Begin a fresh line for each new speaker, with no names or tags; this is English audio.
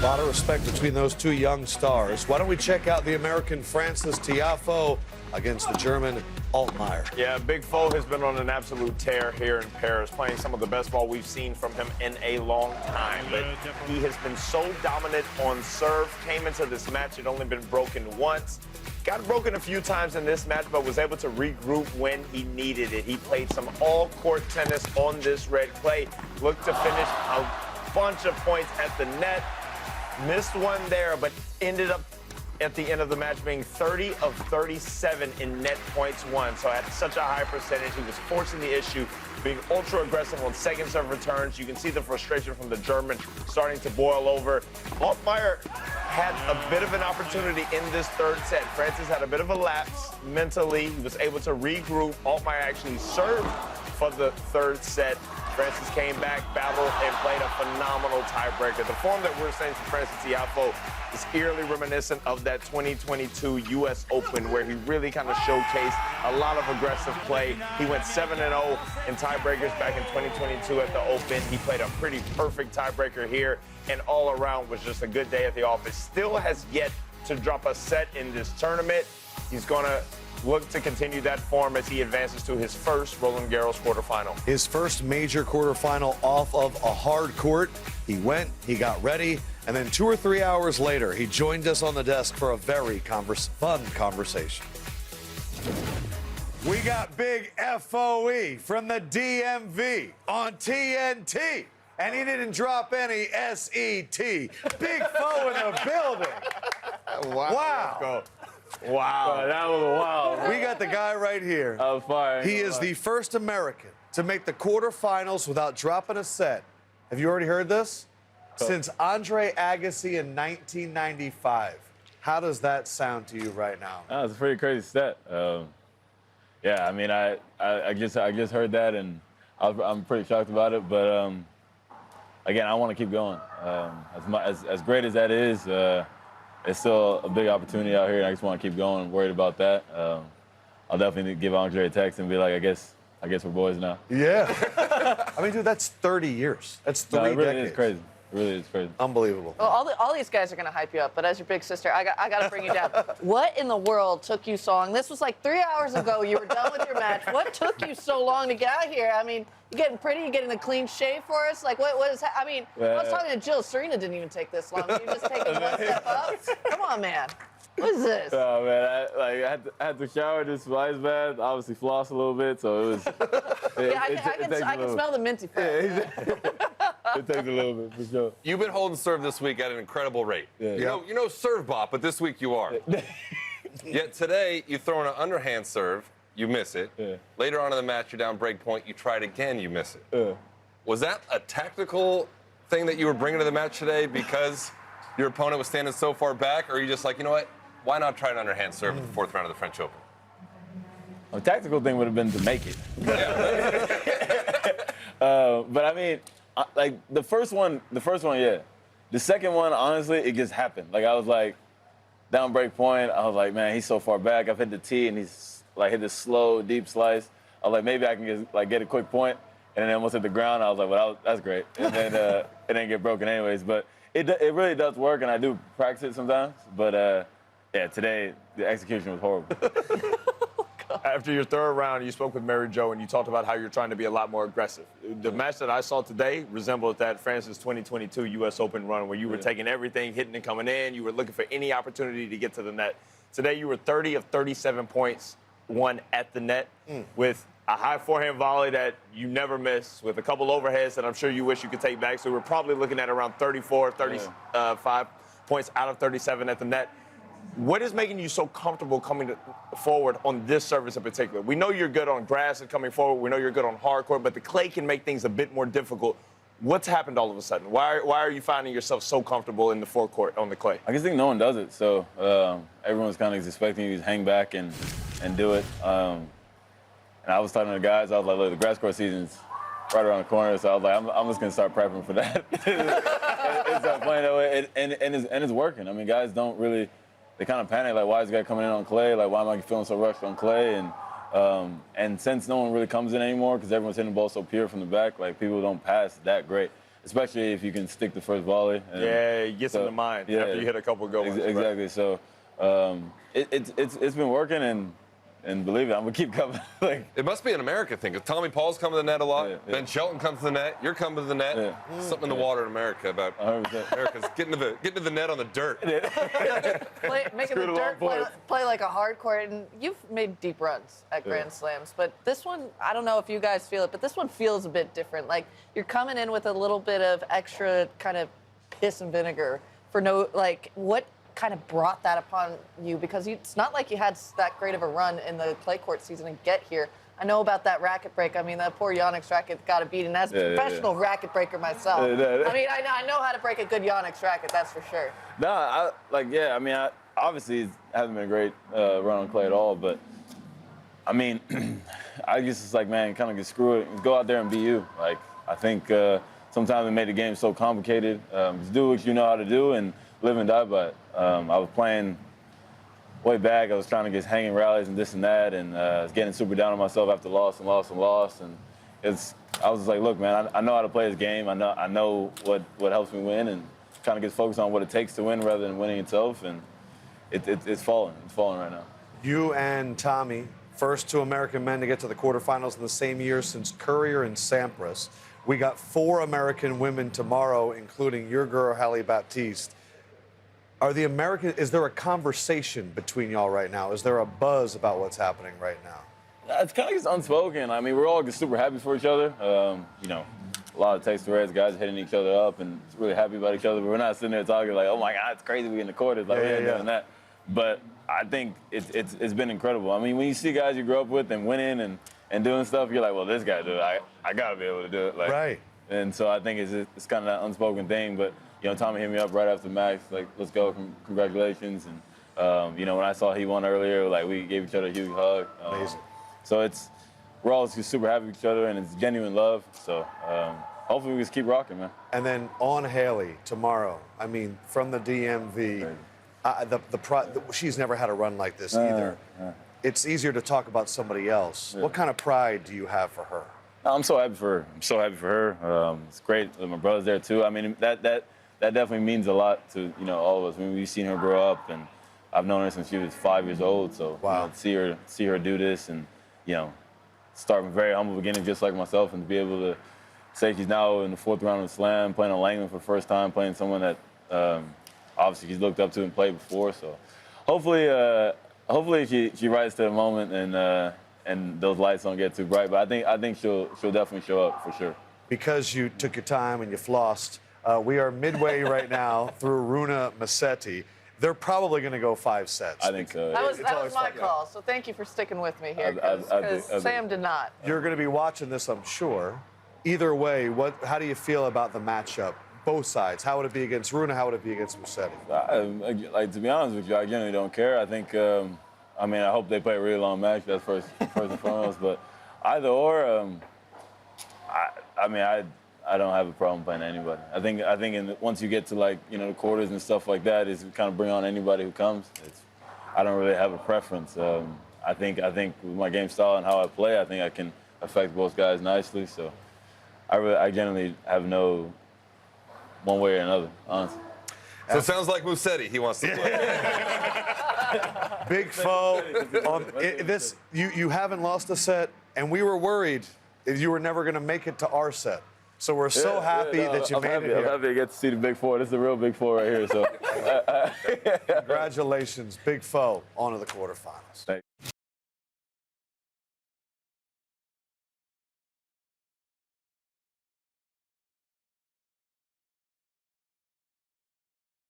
A lot of respect between those two young stars. Why don't we check out the American Francis Tiafoe against the German Altmaier.
Yeah, Big Foe has been on an absolute tear here in Paris, playing some of the best ball we've seen from him in a long time. But he has been so dominant on serve. Came into this match, had only been broken once. Got broken a few times in this match, but was able to regroup when he needed it. He played some all-court tennis on this red clay. Looked to finish a bunch of points at the net. Missed one there, but ended up at the end of the match being 30 of 37 in net points won. So at such a high percentage, he was forcing the issue, being ultra aggressive on second serve returns. You can see the frustration from the German starting to boil over. Altmaier had a bit of an opportunity in this third set. Francis had a bit of a lapse mentally. He was able to regroup. Altmaier actually served for the third set. Francis came back, battled, and played a phenomenal tiebreaker. The form that we're seeing from Francis Tiafoe is eerily reminiscent of that 2022 U.S. Open, where he really kind of showcased a lot of aggressive play. He went 7-0 in tiebreakers back in 2022 at the Open. He played a pretty perfect tiebreaker here, and all around was just a good day at the office. Still has yet to drop a set in this tournament. He's going to look to continue that form as he advances to his first Roland-Garros quarterfinal.
His first major quarterfinal off of a hard court. He went, he got ready, and then 2 or 3 hours later, he joined us on the desk for a very fun conversation. We got Big FOE from the DMV on TNT, and he didn't drop any S-E-T. Big Foe in the building. Wow.
Let's go. Wow, that was wild.
We got the guy right here.
I was fired.
He is the first American to make the quarterfinals without dropping a set. Have you already heard this? Since Andre Agassi in 1995. How does that sound to you right now?
It's a pretty crazy stat. Yeah, I mean, I just heard that, and I'm pretty shocked about it. But again, I want to keep going. As great as that is, it's still a big opportunity out here, and I just want to keep going. I'm worried about that. I'll definitely give Andre a text and be like, I guess we're boys now.
Yeah. I mean, dude, that's 30 years. That's 3
decades. It really
decades.
is crazy. It really is crazy.
Unbelievable.
Well, all these guys are going to hype you up, but as your big sister, I got to bring you down. What in the world took you so long? This was like 3 hours ago. You were done with your match. What took you so long to get out here? I mean, you getting pretty? You getting a clean shave for us? Like, what is? I mean, I was talking to Jill. Serena didn't even take this long. You just taking one step up? Come on, man. What is this?
Oh man, I had to shower, just ice bath, obviously floss a little bit, so it was.
I can smell the minty fat.
It takes a little bit for sure.
You've been holding serve this week at an incredible rate.
Yeah.
You know serve bot, but this week you are. Yet today you throw in an underhand serve, you miss it.
Yeah.
Later on in the match, you're down break point, you try it again, you miss it.
Yeah.
Was that a tactical thing that you were bringing to the match today because your opponent was standing so far back, or are you just like, you know what? Why not try an underhand serve at the 4th round of the French Open?
A tactical thing would have been to make it. But I mean, like the first one, yeah. The second one, honestly, it just happened. Like I was like, down break point. I was like, man, he's so far back. I've hit the tee and he's like hit this slow, deep slice. I was like, maybe I can get a quick point. And then once hit the ground, I was like, well, that's great. And then it didn't get broken anyways. But it really does work, and I do practice it sometimes. But yeah, today the execution was horrible.
After your third round, you spoke with Mary Jo, and you talked about how you're trying to be a lot more aggressive. The match that I saw today resembled that Francis 2022 U.S. Open run where you were taking everything, hitting and coming in. You were looking for any opportunity to get to the net. Today, you were 30 of 37 points won at the net with a high forehand volley that you never miss, with a couple overheads that I'm sure you wish you could take back. So we're probably looking at around 34, 35 points out of 37 at the net. What is making you so comfortable coming forward on this surface in particular? We know you're good on grass and coming forward. We know you're good on hard court, but the clay can make things a bit more difficult. What's happened all of a sudden? Why are you finding yourself so comfortable in the forecourt on the clay?
I just think no one does it, so everyone's kind of expecting you to hang back and do it. And I was talking to the guys, I was like, look, the grass court season's right around the corner, so I was like, I'm just going to start prepping for that. and start playing that way, and it's working. I mean, guys don't really, they kind of panic, like, why is this guy coming in on clay? Like, why am I feeling so rushed on clay? And since no one really comes in anymore because everyone's hitting the ball so pure from the back, like, people don't pass that great. especially if you can stick the first volley. And
Yeah, it gets in the mind after you hit a couple good ones.
Exactly. So it's been working, and believe it, I'm gonna keep coming. Like,
It must be an America thing, because Tommy Paul's come to the net a lot.
Yeah.
Ben Shelton comes to the net. You're coming to the net.
Yeah.
Something in the water in America about
100%.
America's getting to the net on the dirt.
Making the dirt play like a hard court. And you've made deep runs at Grand Slams, but this one, I don't know if you guys feel it, but this one feels a bit different. Like, you're coming in with a little bit of extra kind of piss and vinegar for what kind of brought that upon you? Because it's not like you had that great of a run in the clay court season and get here. I know about that racket break. I mean, that poor Yonex racket got a beat, and as a professional racket breaker myself, I mean, I know how to break a good Yonex racket, that's for sure.
No, I obviously it hasn't been a great run on clay at all, but I mean, I guess it's like, man, kind of get screw it, go out there and be you. Like, I think sometimes it made the game so complicated. Just do what you know how to do and live and die by it. I was playing way back. I was trying to get hanging rallies and this and that, and I was getting super down on myself after loss. And I was just like, look, man, I know how to play this game. I know what helps me win, and kind of get focused on what it takes to win rather than winning itself. And it's falling. It's falling right now.
You and Tommy, first two American men to get to the quarterfinals in the same year since Courier and Sampras. We got 4 American women tomorrow, including your girl, Halle Baptiste. Is there a conversation between y'all right now? Is there a buzz about what's happening right now?
It's kind of just unspoken. I mean, we're all just super happy for each other. You know, a lot of text threads, guys hitting each other up and really happy about each other. But we're not sitting there talking like, oh my God, it's crazy we in the court. It's like, doing that. But I think it's been incredible. I mean, when you see guys you grew up with and winning and doing stuff, you're like, well, this guy do it. I gotta be able to do it. Like,
right.
And so I think it's kind of that unspoken thing. But you know, Tommy hit me up right after the match, like, let's go, congratulations. And, you know, when I saw he won earlier, like, we gave each other a huge hug.
Amazing.
So we're all just super happy with each other, and it's genuine love. So hopefully we just keep rocking, man.
And then on Haley tomorrow, I mean, from the DMV, she's never had a run like this either. It's easier to talk about somebody else. What kind of pride do you have for her?
I'm so happy for her. It's great that my brother's there, too. I mean, that definitely means a lot to, you know, all of us. I mean, we've seen her grow up, and I've known her since she was 5 years old. So
wow.
You know, see her do this, and you know, start from very humble beginning, just like myself, and to be able to say she's now in the 4th round of the Slam, playing on Langland for the first time, playing someone that obviously she's looked up to and played before. So hopefully she rises to the moment and those lights don't get too bright. But I think she'll definitely show up for sure.
Because you took your time and you flossed. We are midway right now through Runa Musetti. They're probably going to go 5 sets.
I think so.
That was my call, so thank you for sticking with me here, because Sam did not.
You're going to be watching this, I'm sure. Either way, how do you feel about the matchup? Both sides. How would it be against Runa? How would it be against Musetti?
Like, to be honest with you, I generally don't care. I think, I mean, I hope they play a really long match. That's first and foremost. But either or, I mean, I don't have a problem playing anybody. I think once you get to, like, you know, the quarters and stuff like that, is kind of bring on anybody who comes. I don't really have a preference. I think with my game style and how I play, I think I can affect both guys nicely. So I generally have no one way or another, honestly.
So it sounds like Musetti. He wants to play.
Big foe. You haven't lost a set, and we were worried you were never going to make it to our set. So we're so happy that you made it here.
I'm happy to get to see the Big Four. This is the real Big Four right here. So
congratulations, Big foe, on to the quarterfinals.
Thanks.